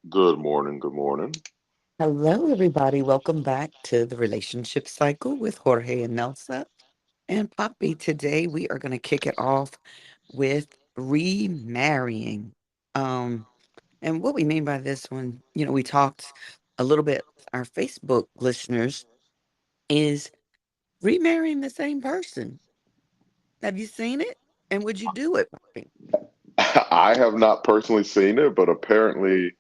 Good morning. Good morning. Hello, everybody. Welcome back to the Relationship Cycle with Jorge and Nelsa and Poppy. Today, we are going to kick it off with remarrying. Um, and what we mean by this one, we talked a little bit with our Facebook listeners, is remarrying the same person. Have you seen it? And would you do it, Poppy? I have not personally seen it, but apparently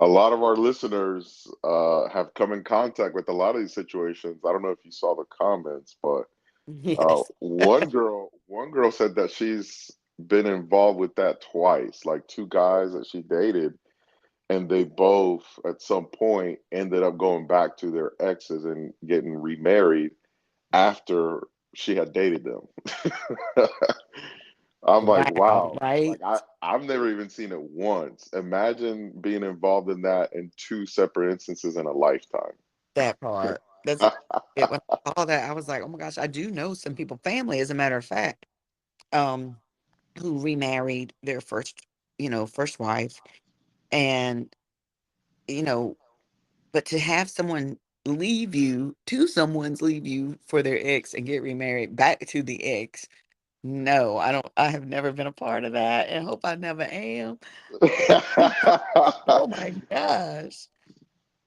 a lot of our listeners have come in contact with a lot of these situations. I don't know if you saw the comments, but Yes. one girl said that she's been involved with that twice, like two guys that she dated, and they both at some point ended up going back to their exes and getting remarried after she had dated them. I'm like, Wow, wow. right? I've never even seen it once. Imagine being involved in that in two separate instances in a lifetime. That part. That's it. When I saw that, I was like, "Oh my gosh, I do know some people, family, as a matter of fact, um, who remarried their first wife, and you know, but to have someone's leave you for their ex and get remarried back to the ex. No, I don't. I have never been a part of that, and hope I never am. Oh my gosh!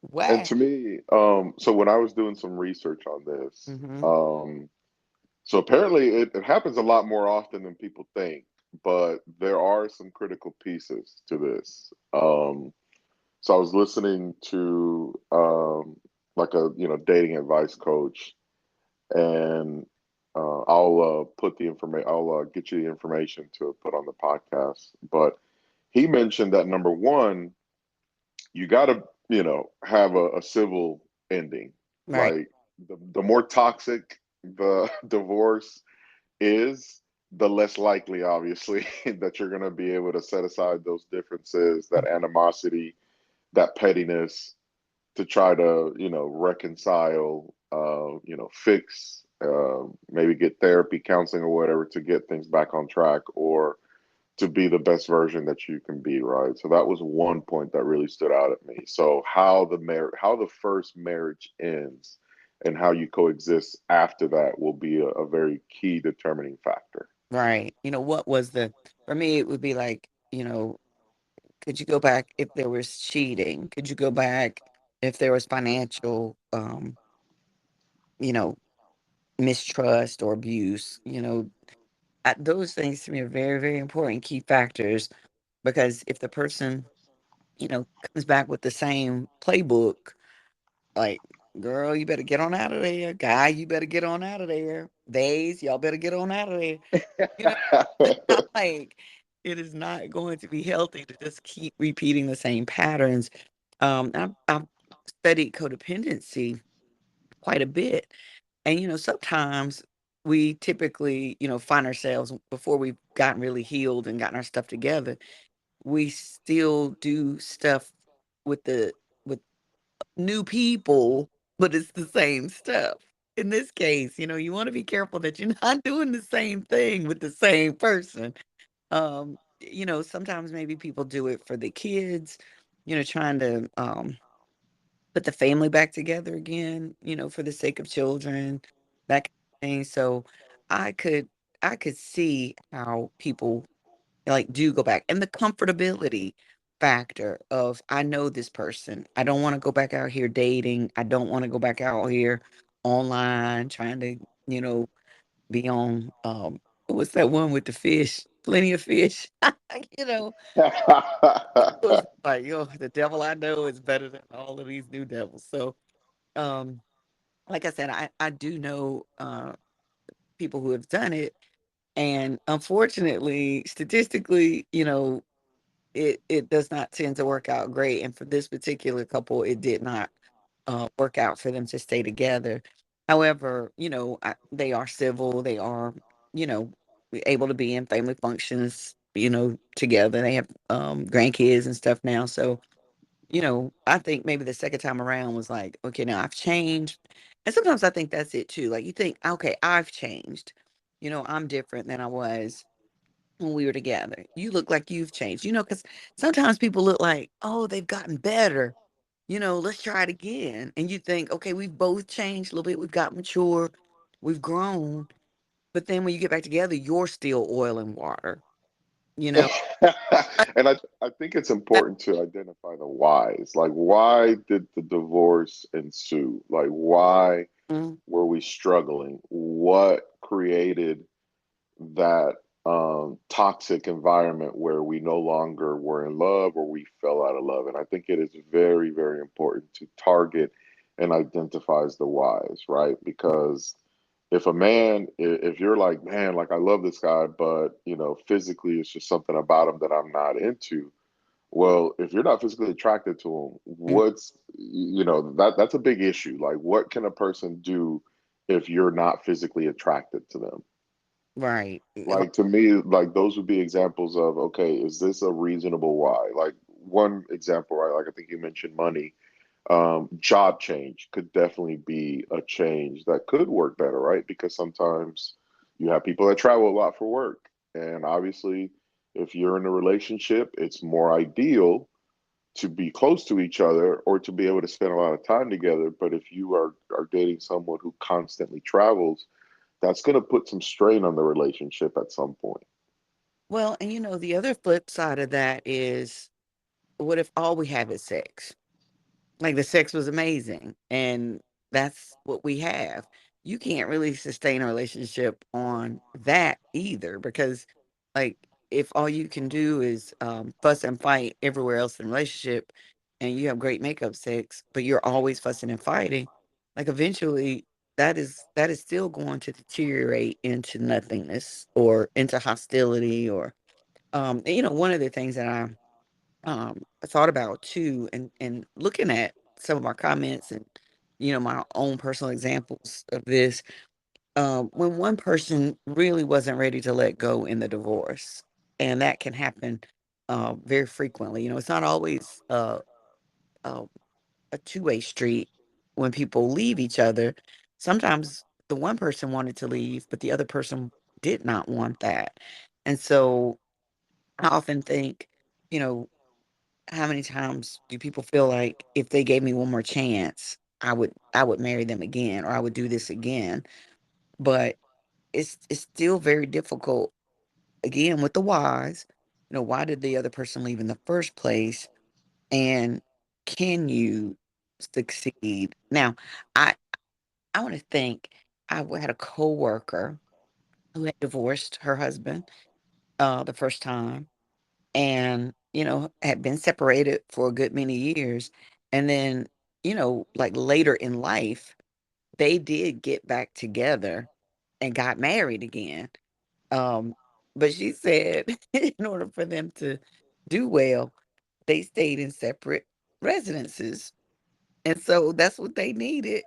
And Wow. to me, so when I was doing some research on this, Hmm. so apparently it happens a lot more often than people think, but there are some critical pieces to this. So I was listening to like a dating advice coach, and I'll put the information. I'll get you the information to put on the podcast. But he mentioned that number one, you got to have a civil ending. Right. Like the more toxic the divorce is, the less likely, obviously, that you're going to be able to set aside those differences, that animosity, that pettiness, to try to reconcile, fix, maybe get therapy, counseling, or whatever to get things back on track, or to be the best version that you can be, right? So that was one point that really stood out at me. So how the first marriage ends and how you coexist after that will be a very key determining factor. Right. What was for me, it would be like, could you go back if there was cheating? Could you go back if there was financial, you know, mistrust or abuse? Those things to me are very, very important key factors because if the person, comes back with the same playbook, like, girl, you better get on out of there. Guy, you better get on out of there. Days, y'all better get on out of there. You know, like it is not going to be healthy to just keep repeating the same patterns. I've studied codependency quite a bit, and sometimes we typically, find ourselves before we've gotten really healed and gotten our stuff together. We still do stuff with the with new people, but it's the same stuff. In this case, you want to be careful that you're not doing the same thing with the same person. Sometimes maybe people do it for the kids, trying to put the family back together again, for the sake of children, that kind of thing. So I could I could see how people like do go back and the comfortability factor of I know this person. I don't want to go back out here dating. I don't want to go back out here online trying to, you know, be on what's that one with the fish? Plenty of fish. you know, it was like, yo, the devil I know is better than all of these new devils. So um like I said, I do know people who have done it. And unfortunately, statistically, it does not tend to work out great. And for this particular couple, it did not work out for them to stay together. However, they are civil. They are, you know, able to be in family functions, together. They have grandkids and stuff now. So, I think maybe the second time around was like, okay, now I've changed. And sometimes I think that's it too. Like you think, okay, I've changed. I'm different than I was when we were together. You look like you've changed, because sometimes people look like, oh, they've gotten better. Let's try it again. And you think, okay, we've both changed a little bit. We've got mature, we've grown. But then when you get back together, you're still oil and water, you know? And I think it's That- important to identify the whys. Like, why did the divorce ensue? Like, why Mm, were we struggling? What created that toxic environment where we no longer were in love or we fell out of love? And I think it is very, very important to target and identifies the whys, right? Because if a man, if you're like, man, like I love this guy, but physically it's just something about him that I'm not into. Well, if you're not physically attracted to him, mm, that's a big issue. Like, what can a person do if you're not physically attracted to them? right. Like, to me, like those would be examples of, okay, is this a reasonable why? Like, one example, right? Like, I think you mentioned money. Job change could definitely be a change that could work better, right? Because sometimes you have people that travel a lot for work. And obviously, if you're in a relationship, it's more ideal to be close to each other or to be able to spend a lot of time together. But if you are dating someone who constantly travels, that's going to put some strain on the relationship at some point. Well, and the other flip side of that is, what if all we have is sex? Like, the sex was amazing, and that's what we have. You can't really sustain a relationship on that either, because, like, if all you can do is, fuss and fight everywhere else in the relationship, and you have great makeup sex, but you're always fussing and fighting, like, eventually that is still going to deteriorate into nothingness or into hostility, or, one of the things that I thought about too, and looking at some of our comments and my own personal examples of this, when one person really wasn't ready to let go in the divorce, and that can happen very frequently. It's not always uh, a two-way street when people leave each other. Sometimes the one person wanted to leave, but the other person did not want that, and so I often think, you know how many times do people feel like if they gave me one more chance, I would marry them again, or I would do this again? But it's still very difficult, again, with the whys. Why did the other person leave in the first place? And can you succeed? Now, I I want to think, had a coworker who had divorced her husband the first time, and had been separated for a good many years, and then like later in life they did get back together and got married again. um but she said in order for them to do well, they stayed in separate residences, and so that's what they needed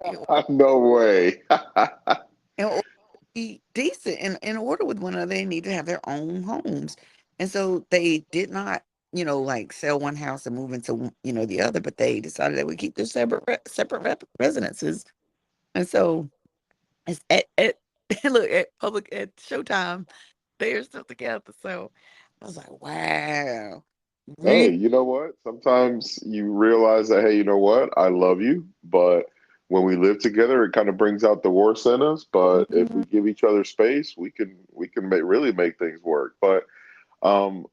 No way. in order to be decent. In order with one another, they need to have their own homes. And so they did not, like, sell one house and move into the other, but they decided they would keep their residences. And so it's at look, at public, at Showtime, they're still together. So I was like, wow, Hey, really? you know what? Sometimes you realize that, hey, you know what? I love you, but when we live together, it kind of brings out the worst in us. But if Mhm. we give each other space, we can really make things work. But um,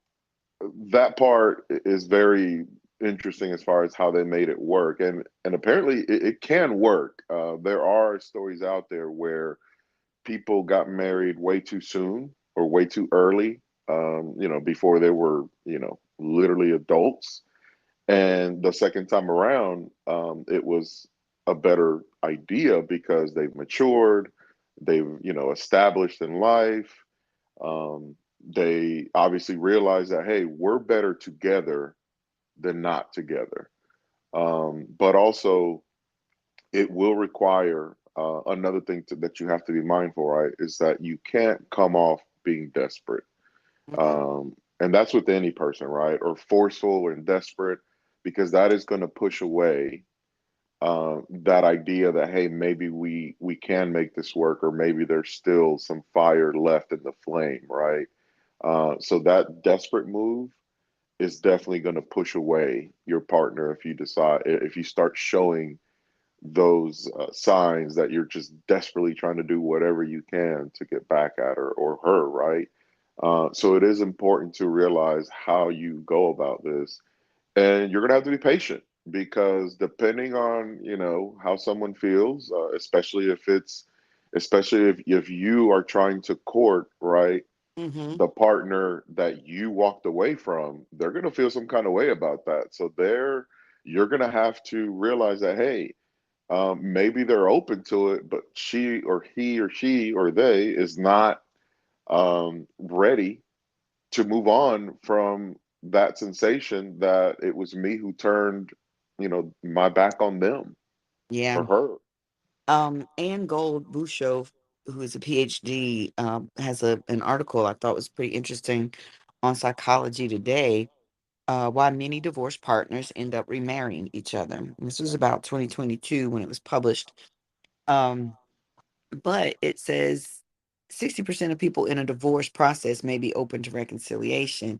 that part is very interesting as far as how they made it work, and apparently it can work. There are stories out there where people got married way too soon or way too early, before they were, literally adults. And the second time around, it was a better idea because they've matured, they've, established in life. They obviously realize that, hey, we're better together than not together. But also, it will require another thing that you have to be mindful, right? Is that you can't come off being desperate. Mhm. And that's with any person, right? Or forceful and desperate, because that is going to push away that idea that, hey, maybe we can make this work, or maybe there's still some fire left in the flame, right? So that desperate move is definitely going to push away your partner if you decide, if you start showing those signs that you're just desperately trying to do whatever you can to get back at her or her, right? So it is important to realize how you go about this, and you're gonna have to be patient because depending on how someone feels, especially if you are trying to court, right, Mm-hmm. the partner that you walked away from, they're gonna feel some kind of way about that. So you're gonna have to realize that, hey, maybe they're open to it, but she or he or she or they is not ready to move on from that sensation that it was me who turned, my back on them Yeah. or her. Anne Gold Bouchot, who is a PhD, has an article I thought was pretty interesting on Psychology Today. Why many divorced partners end up remarrying each other. And this was about 2022 when it was published. Um, but it says 60% of people in a divorce process may be open to reconciliation.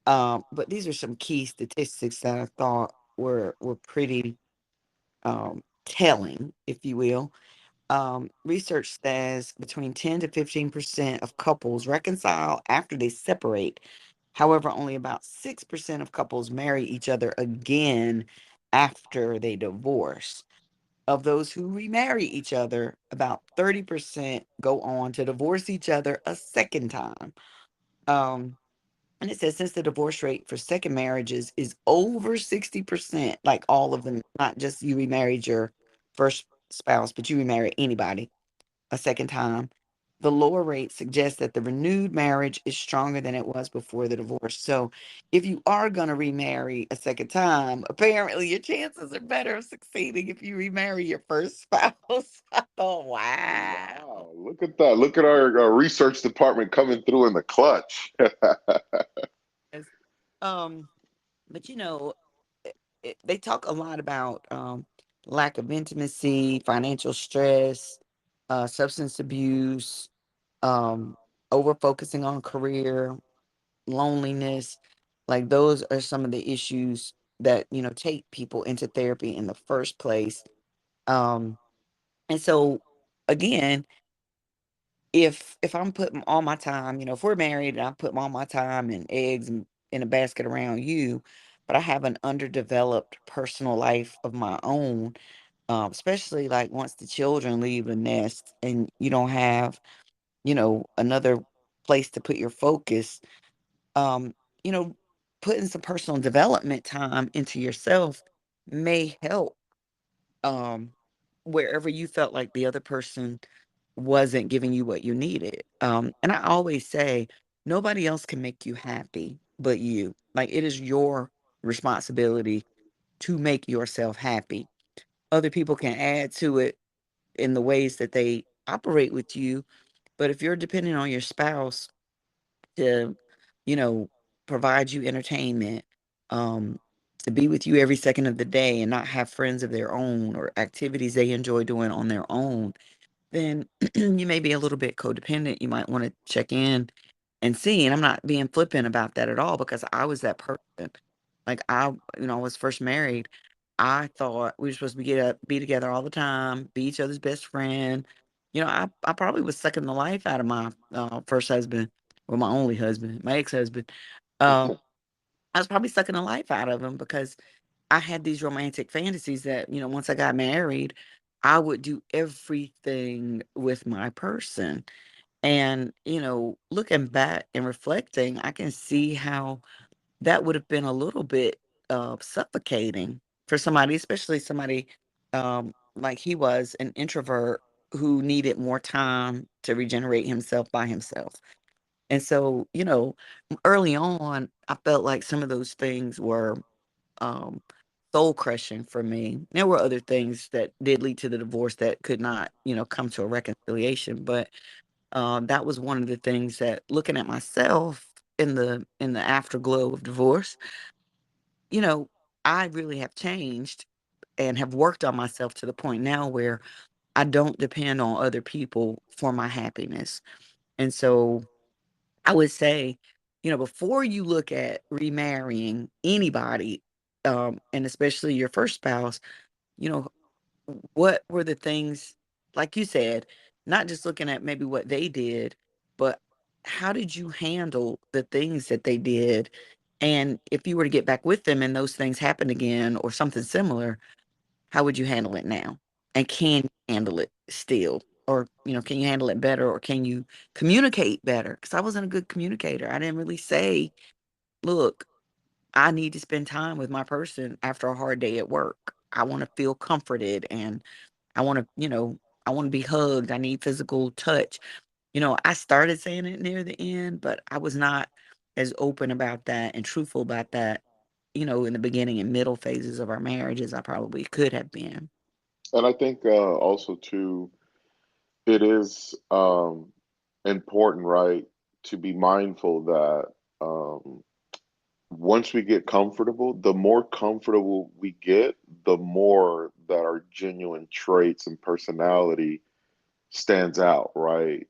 But these are some key statistics that I thought were pretty telling, if you will. Research says between 10 to 15% of couples reconcile after they separate. However, only about 6% of couples marry each other again after they divorce. Of those who remarry each other, about 30% go on to divorce each other a second time. Um, and it says since the divorce rate for second marriages is over 60%, like all of them, not just you remarried your first spouse, but you remarry anybody a second time, the lower rate suggests that the renewed marriage is stronger than it was before the divorce. So, if you are going to remarry a second time, apparently your chances are better of succeeding if you remarry your first spouse. Oh, wow. Wow, look at that. Look at our research department coming through in the clutch. Yes. Um, but they talk a lot about lack of intimacy, financial stress, substance abuse, um, over focusing on career, loneliness. Like those are some of the issues that take people into therapy in the first place. Um, and so again, if I'm putting all my time, if we're married and I put all my time and eggs in a basket around you, but I have an underdeveloped personal life of my own, especially like once the children leave the nest and you don't have, another place to put your focus, um, you know, putting some personal development time into yourself may help, um, wherever you felt like the other person wasn't giving you what you needed. And I always say, nobody else can make you happy but you. Like it is your responsibility to make yourself happy. Other people can add to it in the ways that they operate with you, but if you're depending on your spouse to, you know, provide you entertainment, um, to be with you every second of the day and not have friends of their own or activities they enjoy doing on their own, then you may be a little bit codependent. You might want to check in and see. And I'm not being flippant about that at all because I was that person. Like I was first married. I thought we were supposed to be together all the time, be each other's best friend. I probably was sucking the life out of my first husband, or my only husband, my ex-husband. Um, I was probably sucking the life out of him because I had these romantic fantasies that, once I got married, I would do everything with my person. And, looking back and reflecting, I can see how that would have been a little bit suffocating for somebody, especially somebody like he was an introvert who needed more time to regenerate himself by himself. And so, early on, I felt like some of those things were um, soul crushing for me. There were other things that did lead to the divorce that could not, come to a reconciliation. But that was one of the things that, looking at myself in the afterglow of divorce, you know, I really have changed and have worked on myself to the point now where I don't depend on other people for my happiness. And so I would say, before you look at remarrying anybody, and especially your first spouse, you know, what were the things, like you said, not just looking at maybe what they did, but how did you handle the things that they did? And if you were to get back with them and those things happened again or something similar, how would you handle it now? And can you handle it still? Or, can you handle it better or can you communicate better? Because I wasn't a good communicator. I didn't really say, look, I need to spend time with my person after a hard day at work. I want to feel comforted and I want to be hugged. I need physical touch. I started saying it near the end, but I was not as open about that and truthful about that, in the beginning and middle phases of our marriage as I probably could have been. And I think also too, it is important, right, to be mindful that once we get comfortable, the more comfortable we get, the more that our genuine traits and personality stands out, right?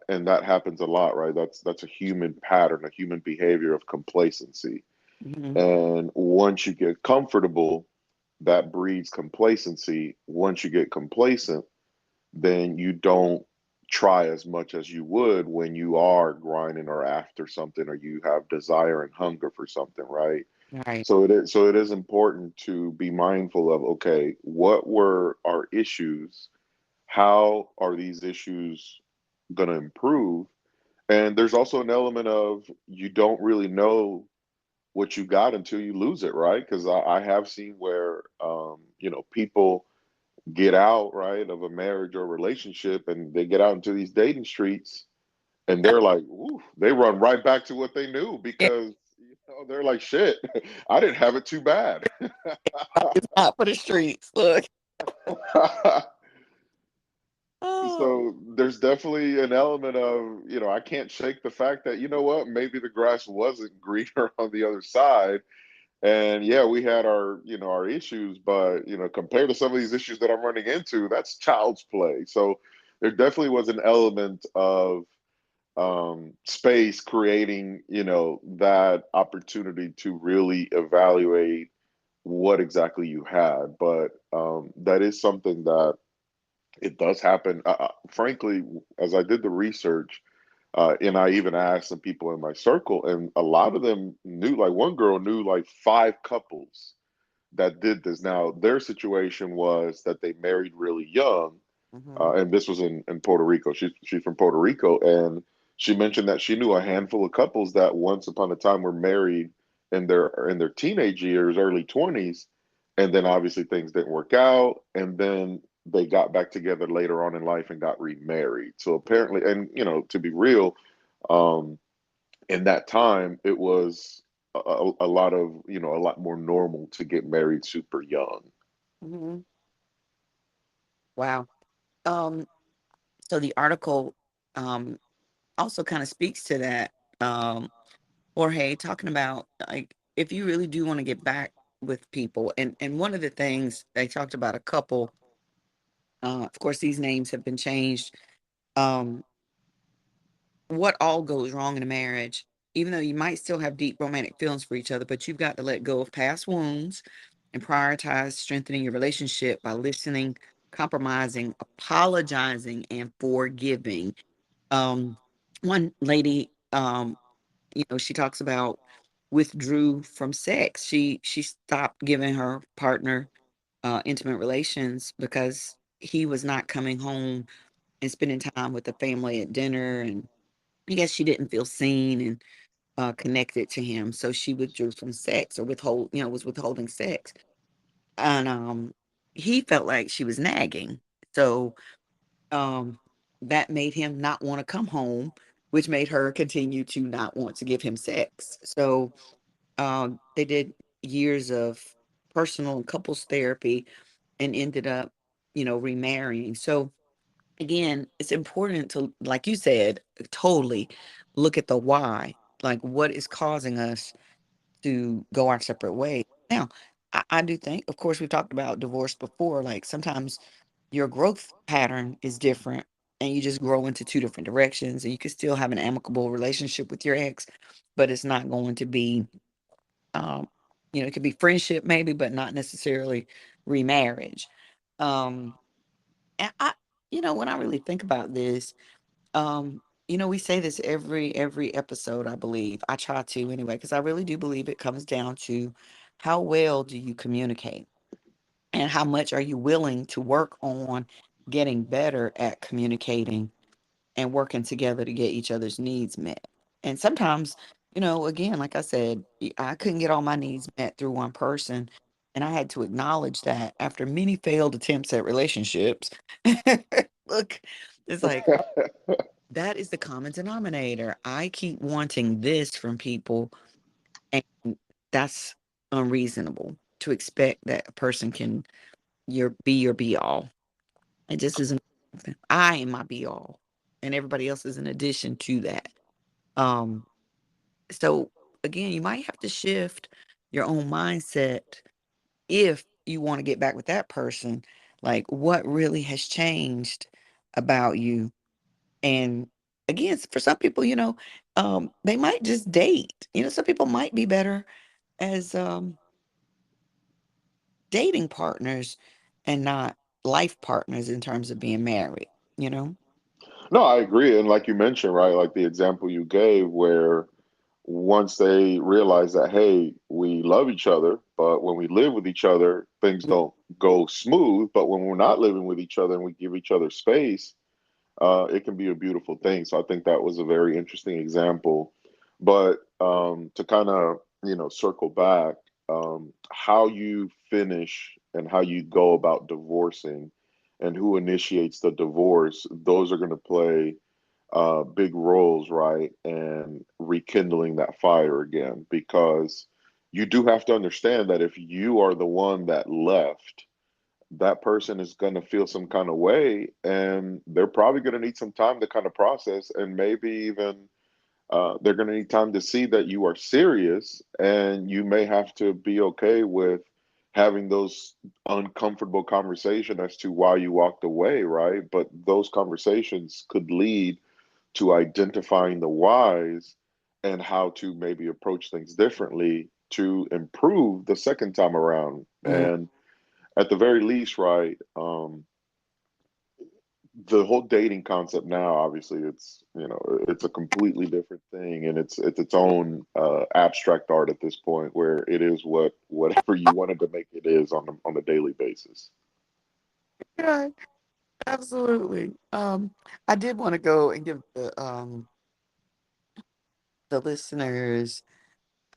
And that happens a lot, right? That's a human pattern, a human behavior of complacency. Mhm. And once you get comfortable, that breeds complacency. Once you get complacent, then you don't try as much as you would when you are grinding or after something or you have desire and hunger for something, right? Right. So it is important to be mindful of, okay, what were our issues? How are these issues going to improve? And there's also an element of you don't really know what you got until you lose it, right? Because I have seen where people get out, right, of a marriage or relationship, and they get out into these dating streets, and they're like, ooh, they run right back to what they knew Yeah, because they're like, shit, I didn't have it too bad. it's not for the streets. Look. Oh. So there's definitely an element of, I can't shake the fact that, you know what, maybe the grass wasn't greener on the other side. And yeah, we had our issues, but compared to some of these issues that I'm running into, that's child's play. So there definitely was an element of space creating, that opportunity to really evaluate what exactly you had. But that is something that it does happen. Frankly, as I did the research, and I even asked some people in my circle, and a lot of them knew, like one girl knew like five couples that did this. Now, their situation was that they married really young, Mhm. and this was in Puerto Rico. She's from Puerto Rico, and she mentioned that she knew a handful of couples that once upon a time were married in their teenage years, early 20s, and then obviously things didn't work out, and then they got back together later on in life and got remarried. So apparently, and to be real, um, in that time, it was a lot of a lot more normal to get married super young. Mhm. Wow. Um, so the article um also kind of speaks to that. Um, Jorge talking about like if you really do want to get back with people, and one of the things they talked about a couple. Of course, these names have been changed. Um, what all goes wrong in a marriage, even though you might still have deep romantic feelings for each other, but you've got to let go of past wounds and prioritize strengthening your relationship by listening, compromising, apologizing, and forgiving. Um, one lady, she talks about withdrew from sex. She stopped giving her partner intimate relations because he was not coming home and spending time with the family at dinner, and I guess she didn't feel seen and connected to him, so she withdrew from sex or was withholding sex, and he felt like she was nagging, so um, that made him not want to come home, which made her continue to not want to give him sex. So they did years of personal and couples therapy and ended up, remarrying. So again, it's important to, like you said, totally look at the why, like what is causing us to go our separate ways. Now, I do think, of course, we've talked about divorce before, like sometimes your growth pattern is different. and you just grow into two different directions, and you can still have an amicable relationship with your ex, but it's not going to be, um, it could be friendship maybe, but not necessarily remarriage. Um, and when I really think about this, we say this every episode, I believe. I try to anyway, because I really do believe it comes down to how well do you communicate and how much are you willing to work on getting better at communicating and working together to get each other's needs met. And sometimes, again, like I said, I couldn't get all my needs met through one person. And I had to acknowledge that after many failed attempts at relationships. Look, it's like that is the common denominator. I keep wanting this from people, and that's unreasonable to expect that a person can your be all. It just isn't. I am my be all, and everybody else is an addition to that. Um, so again, you might have to shift your own mindset if you want to get back with that person. Like, what really has changed about you? And again, for some people, they might just date. Some people might be better as dating partners and not life partners in terms of being married, you know? No, I agree. And like you mentioned, right, like the example you gave, where once they realize that, hey, we love each other, but when we live with each other, things don't go smooth. But when we're not living with each other and we give each other space, it can be a beautiful thing. So I think that was a very interesting example. But to kind of, circle back, how you finish and how you go about divorcing and who initiates the divorce, those are going to play big roles, right? And rekindling that fire again, because you do have to understand that if you are the one that left, that person is going to feel some kind of way, and they're probably going to need some time to kind of process, and maybe even they're going to need time to see that you are serious, and you may have to be okay with having those uncomfortable conversation as to why you walked away, right? But those conversations could lead to identifying the whys and how to maybe approach things differently to improve the second time around. Mm. And at the very least, right, the whole dating concept now, obviously, it's a completely different thing, and it's its own abstract art at this point, where it is whatever you wanted to make it is on a daily basis. Yeah, absolutely. I did want to go and give the listeners,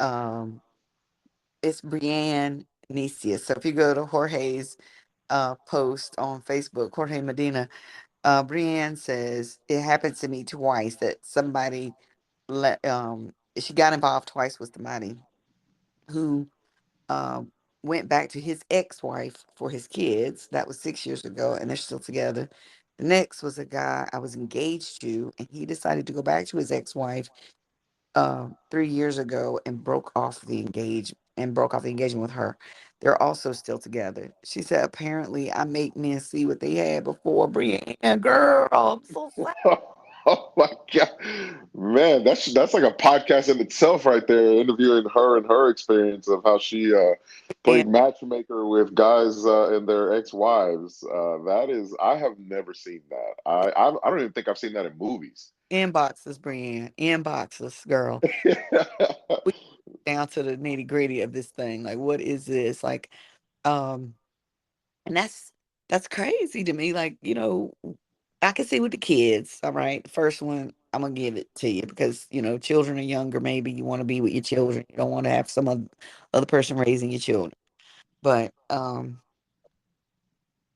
um it's Brienne Nisia. So if you go to Jorge's post on Facebook, Jorge Medina, Brienne says it happened to me twice that somebody she got involved twice with somebody who um went back to his ex-wife for his kids. That was 6 years ago, and they're still together. The next was a guy I was engaged to, and he decided to go back to his ex-wife 3 years ago and broke off the engagement with her. They're also still together. She said, apparently I make men see what they had before. Brienne, girl, I'm so sad. Oh my God, man, that's like a podcast in itself, right there. Interviewing her and her experience of how she played matchmaker with guys and their ex-wives. That is, I have never seen that. I don't even think I've seen that in movies. Inbox us, Brienne. Inbox us, girl. We down to the nitty gritty of this thing. Like, what is this? Like, um, and that's crazy to me. Like, I can see with the kids. All right, the first one, I'm gonna give it to you because children are younger. Maybe you want to be with your children. You don't want to have some other person raising your children. But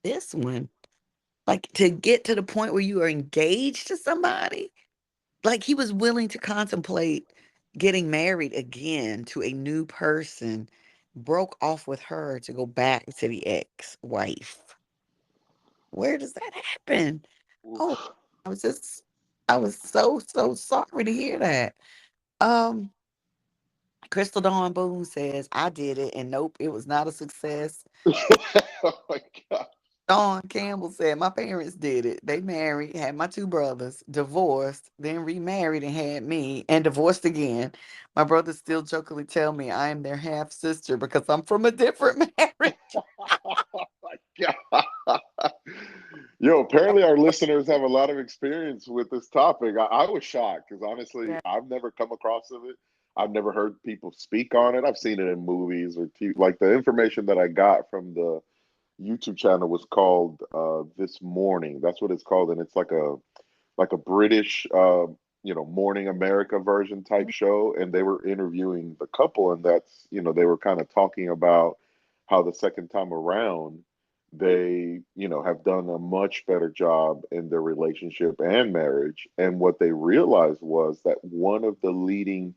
this one, like to get to the point where you are engaged to somebody, like he was willing to contemplate getting married again to a new person, broke off with her to go back to the ex-wife. Where does that happen? Oh, I was just, I was so sorry to hear that. Um, Crystal Dawn Boone says, I did it, and nope, it was not a success. Oh my God. Sean Campbell said, my parents did it. They married, had my two brothers, divorced, then remarried and had me, and divorced again. My brothers still jokingly tell me I am their half sister because I'm from a different marriage. Yo, apparently our listeners have a lot of experience with this topic. I was shocked because honestly, Yeah. I've never come across of it. I've never heard people speak on it. I've seen it in movies or TV. Like the information that I got from the YouTube channel was called This Morning. That's what it's called, and it's like a British, Morning America version type show, and they were interviewing the couple, and that's, they were kind of talking about how the second time around they, have done a much better job in their relationship and marriage. And what they realized was that one of the leading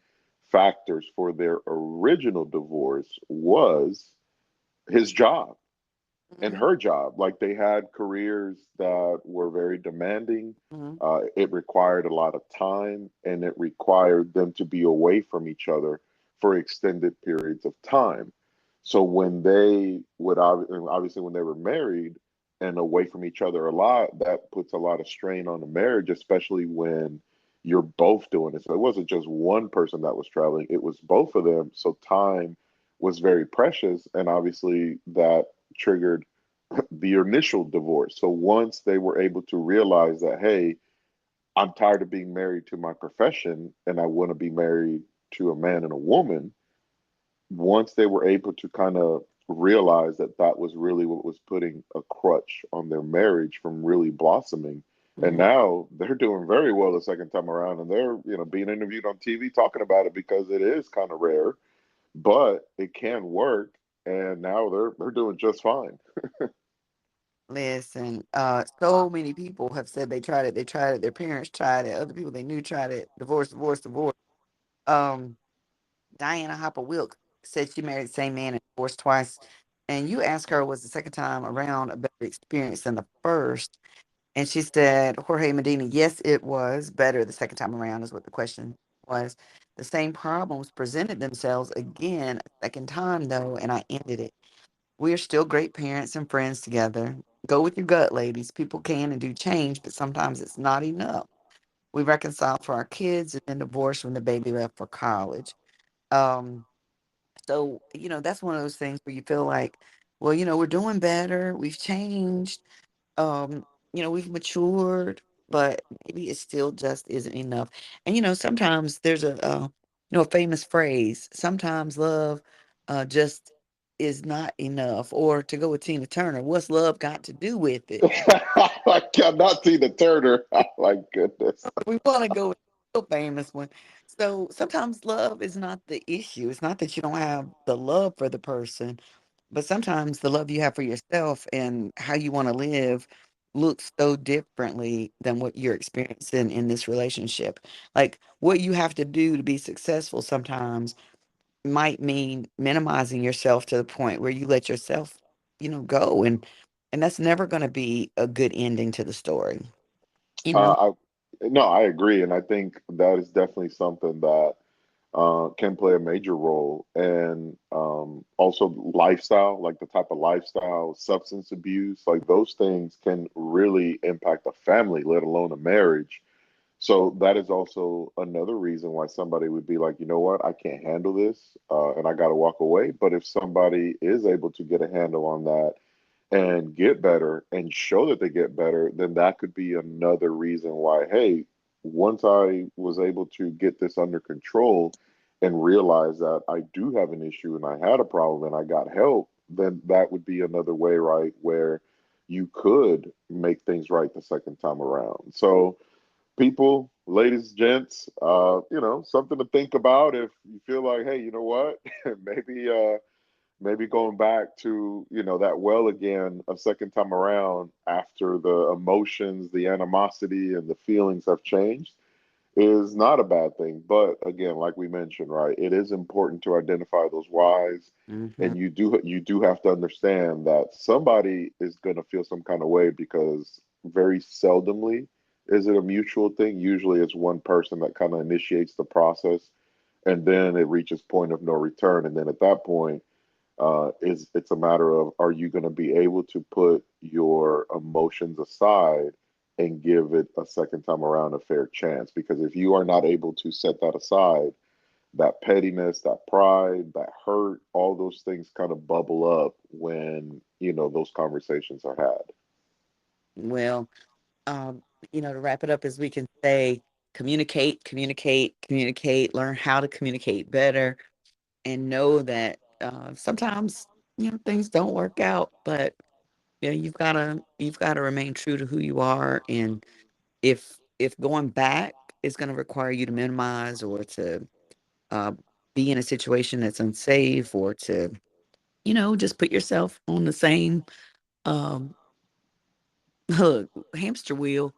factors for their original divorce was his job and Mhm, her job. Like they had careers that were very demanding. mhm, It required a lot of time and it required them to be away from each other for extended periods of time. So when they would obviously when they were married and away from each other a lot, that puts a lot of strain on the marriage, especially when you're both doing it. So it wasn't just one person that was traveling, it was both of them. So time was very precious. And obviously that triggered the initial divorce. So once they were able to realize that, hey, I'm tired of being married to my profession and I want to be married to a man and a woman, once they were able to kind of realize that that was really what was putting a crutch on their marriage from really blossoming. And mhm. now they're doing very well the second time around and they're, being interviewed on TV talking about it because it is kind of rare, but it can work. And now they're doing just fine. Listen, so many people have said they tried it. They tried it. Their parents tried it. Other people they knew tried it. Divorce, divorce, divorce. Um, Diana Hopper Wilkes said she married the same man and divorced twice. And you asked her, was the second time around a better experience than the first? And she said, Jorge Medina, yes, it was better the second time around, is what the question was. The same problems presented themselves again a second time, though, and I ended it. We are still great parents and friends together. Go with your gut, ladies. People can and do change, but sometimes it's not enough. We reconciled for our kids and then divorced when the baby left for college. Um, so, that's one of those things where you feel like, well, we're doing better. We've changed. Um, we've matured, but maybe it still just isn't enough. And sometimes there's a famous phrase. Sometimes love, just is not enough. Or to go with Tina Turner, what's love got to do with it? I cannot see the Turner. Oh my goodness. We want to go with the real famous one. So sometimes love is not the issue. It's not that you don't have the love for the person, but sometimes the love you have for yourself and how you want to live looks so differently than what you're experiencing in this relationship. Like what you have to do to be successful sometimes might mean minimizing yourself to the point where you let yourself, go and that's never going to be a good ending to the story. You know? I no, I agree, and I think that is definitely something that can play a major role, and also lifestyle, like the type of lifestyle, substance abuse, like those things can really impact a family, let alone a marriage. So that is also another reason why somebody would be like, you know what, I can't handle this, and I got to walk away. But if somebody is able to get a handle on that and get better and show that they get better, then that could be another reason why, hey, once I was able to get this under control and realize that I do have an issue and I had a problem and I got help, then that would be another way, right, where you could make things right the second time around. So, people, ladies, gents, something to think about if you feel like, hey, you know what, maybe going back to that well again a second time around after the emotions, the animosity, and the feelings have changed is not a bad thing. But again, like we mentioned, right, it is important to identify those whys, Mhm. and you do have to understand that somebody is going to feel some kind of way because very seldomly is it a mutual thing. Usually it's one person that kind of initiates the process and then it reaches point of no return, and then at that point, Is it's a matter of, are you going to be able to put your emotions aside and give it a second time around a fair chance? Because if you are not able to set that aside, that pettiness, that pride, that hurt, all those things kind of bubble up when, those conversations are had. Well, um, to wrap it up, as we can say, communicate, communicate, communicate, learn how to communicate better, and know that sometimes, things don't work out, but you've gotta remain true to who you are. And if going back is gonna require you to minimize or to uh, be in a situation that's unsafe, or to, just put yourself on the same um, hamster wheel,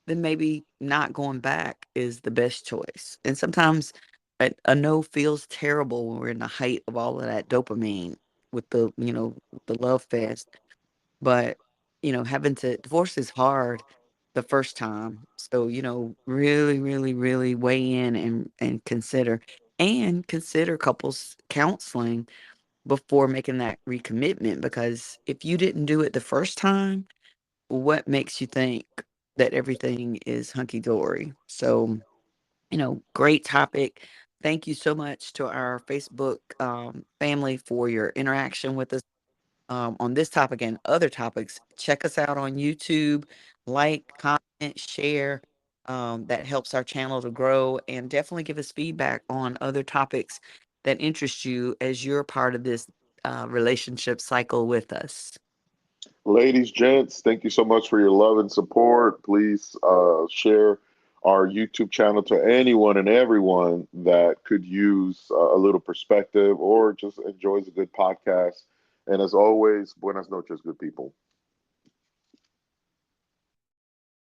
then maybe not going back is the best choice. And sometimes a no feels terrible when we're in the height of all of that dopamine with the love fest. But, having to divorce is hard the first time. So, really, really, really weigh in and consider couples counseling before making that recommitment, because if you didn't do it the first time, what makes you think that everything is hunky dory? So, great topic. Thank you so much to our Facebook family for your interaction with us on this topic and other topics. Check us out on YouTube, like, comment, share. That helps our channel to grow, and definitely give us feedback on other topics that interest you as you're part of this relationship cycle with us. Ladies, gents, thank you so much for your love and support. Please share our YouTube channel to anyone and everyone that could use a little perspective or just enjoys a good podcast. And as always, buenas noches, good people.